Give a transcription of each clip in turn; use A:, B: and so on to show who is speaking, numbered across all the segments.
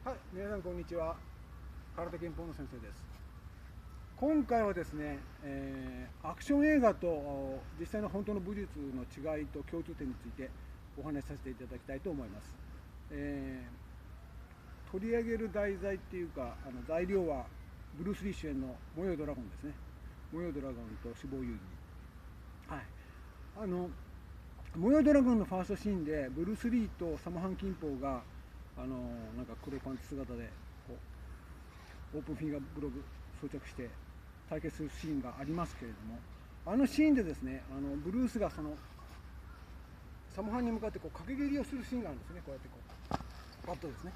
A: はい、皆さんこんにちは。空手拳法の先生です。今回はですね、アクション映画と実際の本当の武術の違いと共通点についてお話しさせていただきたいと思います。取り上げる題材っていうか材料はブルース・リー主演の「燃えよドラゴン」ですね。燃えよドラゴンと死亡遊戯。はい。燃えよドラゴンのファーストシーンでブルース・リーとサムハン・キンポーがなんか黒パンツ姿でこうオープンフィンガーグローブ装着して対決するシーンがありますけれども、あのシーンでですね、ブルースがそのサムハンに向かってこう掛け蹴りをするシーンがあるんですね。こうやってこうバットですね。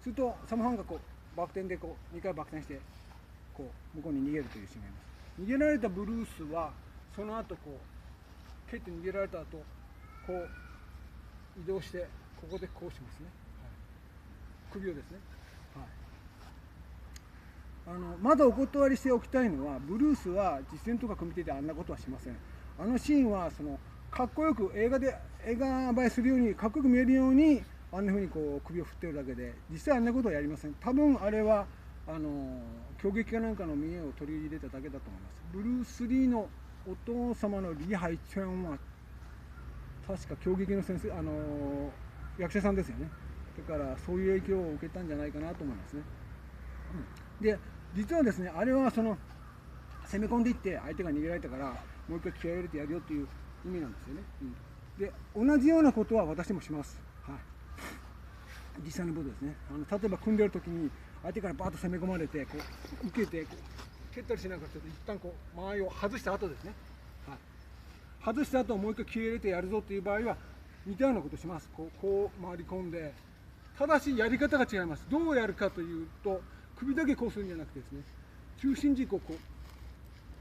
A: するとサムハンがこうバク転でこう2回バク転してこう向こうに逃げるというシーンがあります。逃げられたブルースはその後こう蹴って逃げられた後こう移動してここでこうしますね。首をですね、はい、まだお断りしておきたいのは、ブルースは実践とか組み手であんなことはしません。あのシーンはかっこよく映画映えするようにかっこよく見えるようにあんなふうにこう首を振ってるだけで、実際あんなことはやりません。多分あれは狂撃かなんかの見栄を取り入れただけだと思います。ブルース・リーのお父様のリ・ハイチェンは確か狂撃の先生、役者さんですよね。だからそういう影響を受けたんじゃないかなと思いますね。で実はですね、あれは攻め込んでいって相手が逃げられたからもう一回気合を入れてやるよっていう意味なんですよね。で同じようなことは私もします。はい、実際のことですね。例えば組んでる時に相手からバーッと攻め込まれてこう受けてこう蹴ったりしながらちょっと一旦こう間合いを外した後ですね。はい、外した後もう一回気合を入れてやるぞっていう場合は似たようなことします。こう回り込んで、ただしやり方が違います。どうやるかというと、首だけこうするんじゃなくてですね、中心軸をこう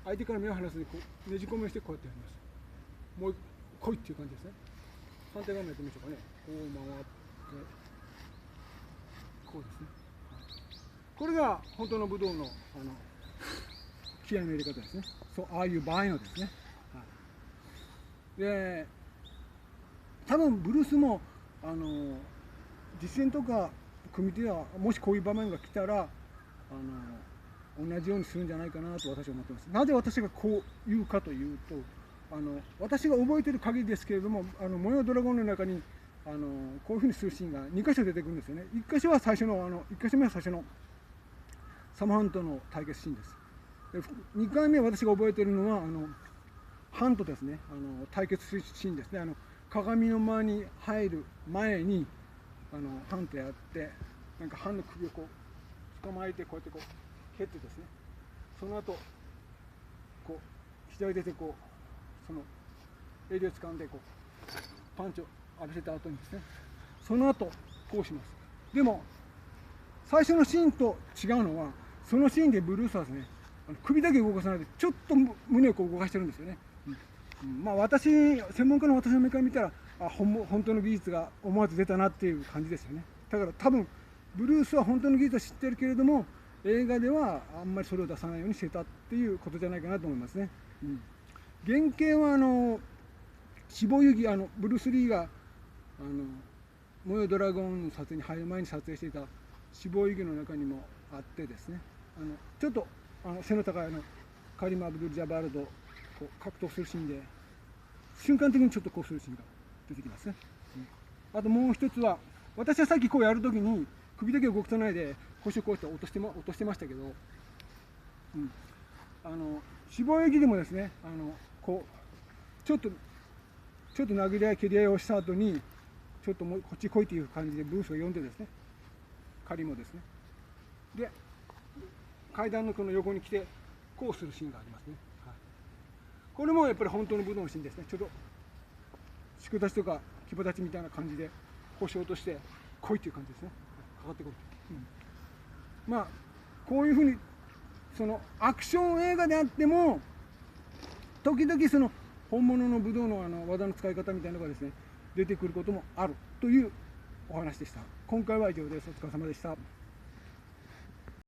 A: 相手から目を離すにこうねじ込みをしてこうやってやります。もう来いっていう感じですね。反対側もやってみましょうかね。こう回ってこうですね。これが本当の武道の気合の入れ方ですね。ああいう場合のですね。はい、で多分ブルースも実践とか組手はもしこういう場面が来たら同じようにするんじゃないかなと私は思ってます。なぜ私がこう言うかというと、私が覚えている限りですけれども、燃えよドラゴンの中にこういうふうにするシーンが2箇所出てくるんですよね。1箇所は最初の1箇所目は最初のサムハンとの対決シーンです。で2回目私が覚えているのはハンとですね対決するシーンですね。鏡の間に入る前にハンとやって、なんかハンの首をこう捕まえてこうやってこう蹴ってですね、その後こう左手でこうその襟を掴んでこうパンチを浴びせた後にですね、その後こうします。でも最初のシーンと違うのは、そのシーンでブルースはですね首だけ動かさないでちょっと胸をこう動かしてるんですよね。まあ専門家の私の目から見たら本当の技術が思わず出たなっていう感じですよね。だから多分ブルースは本当の技術を知ってるけれども映画ではあんまりそれを出さないようにしてたっていうことじゃないかなと思いますね。原型は死亡遊戯ブルース・リーが燃えドラゴンの撮影に入る前に撮影していた死亡遊戯の中にもあってですね、ちょっと背の高いカリム・アブドゥル・ジャバールとこう格闘するシーンで瞬間的にちょっとこうするシーンが出てきますね。あともう一つは、私はさっきこうやるときに首だけ動かさないで腰をこうやって落としてましたけど、死亡遊戯でもですねこうちょっと殴り合い蹴り合いをした後にちょっともうこっち来いという感じでブルースを呼んでですね、仮もですね、で階段のこの横に来てこうするシーンがありますね。これもやっぱり本当の武道のシーンですね。ちょっと宿立ちとか牙立ちみたいな感じで腰を落として来いという感じですね。かかってこい、まあこういうふうにアクション映画であっても時々本物の武道の技の使い方みたいなのがですね出てくることもあるというお話でした。今回は以上です。お疲れ様でした。